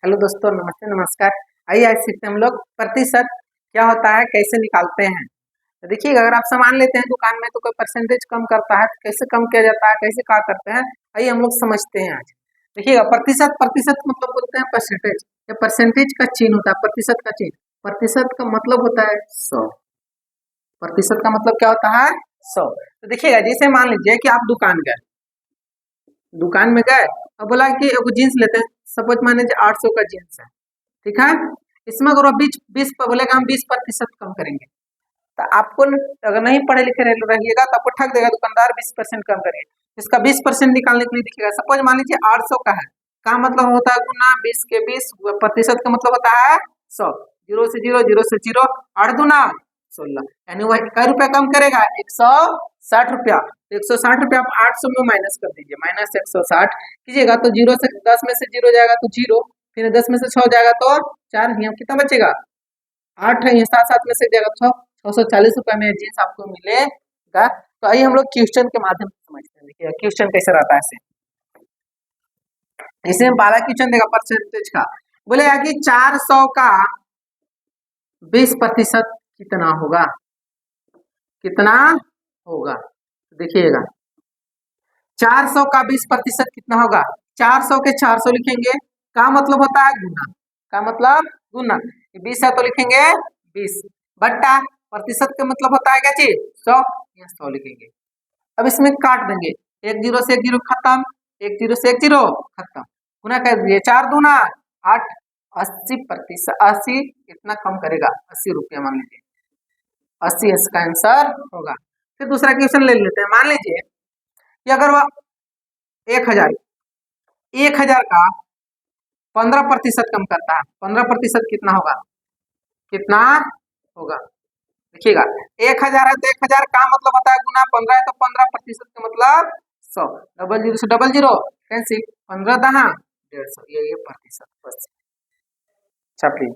Hello दोस्तों, नमस्ते नमस्कार। आइए आज सीखते हैं हम लोग प्रतिशत क्या होता है, कैसे निकालते हैं। तो देखिएगा, अगर आप सामान लेते हैं दुकान में तो कोई परसेंटेज कम करता है, तो कैसे कम किया जाता है, कैसे क्या करते हैं, आइए हम लोग समझते हैं आज। देखिएगा, प्रतिशत प्रतिशत मतलब बोलते हैं परसेंटेज। ये परसेंटेज का चिन्ह होता है, प्रतिशत का चिन्ह। प्रतिशत का मतलब होता है 100। प्रतिशत का मतलब क्या होता है? 100। तो देखिएगा, जैसे मान लीजिए कि आप दुकान में गए और बोला कि एगो जीन्स लेते हैं। सपोज मान लीजिए 800 का जीन्स है, ठीक है। इसमें अगर वो बीस बीस पर बोलेगा हम 20% कम करेंगे, तो आपको अगर नहीं पढ़े लिखे रहिएगा तो आपको ठग देगा दुकानदार, 20% कम करिए। इसका 20% निकालने के लिए देखिएगा, सपोज मान लीजिए 800 का है, का मतलब होता है गुना 20 के 20, प्रतिशत का मतलब होता है 100। जीरो से जीरो, जीरो से जीरो, 8 दूना 16, यानी वह कै रुपया कम करेगा? 160 रुपया। तो 160 रुपया आप 800 में माइनस कर दीजिए, माइनस 160 कीजिएगा तो जीरो से 10 में से जीरो जाएगा तो जीरो, फिर 10 में से 6 जाएगा तो 4, यहाँ कितना बचेगा? 8 है, सात सात में से जाएगा 640 रुपया में जीन्स आपको मिलेगा। तो आइए हम लोग क्वेश्चन के माध्यम से समझते हैं। देखिए क्वेश्चन कैसे रहता है। इसे हम पहला क्वेश्चन देगा परसेंटेज का। बोलेगा कि 400 का 20% कितना होगा? कितना होगा? देखिएगा, 400 का 20% कितना होगा? 400 के 400 लिखेंगे, का मतलब होता है गुना। का मतलब गुना। 20 है तो लिखेंगे 20 बट्टा प्रतिशत का मतलब होता है क्या चीज? 100। 100 लिखेंगे। अब इसमें काट देंगे, एक जीरो से एक जीरो खत्म, एक जीरो से एक जीरो खत्म, गुना कर दिए, 4 दूना 8, 80%। 80 कितना कम करेगा? 80 रुपया मान लीजिए, 80 इसका आंसर होगा। फिर दूसरा क्वेश्चन ले लेते हैं। मान लीजिए कि अगर वह 1000 का 15% कम करता है, 15% कितना होगा? कितना होगा? देखिएगा, 1000 है तो 1000 का मतलब होता है गुना 15 है तो 15% का मतलब 100। डबल जीरो से डबल जीरो कैंसिल, 15 दाना 150, ये प्रतिशत बस। अच्छा प्लीज।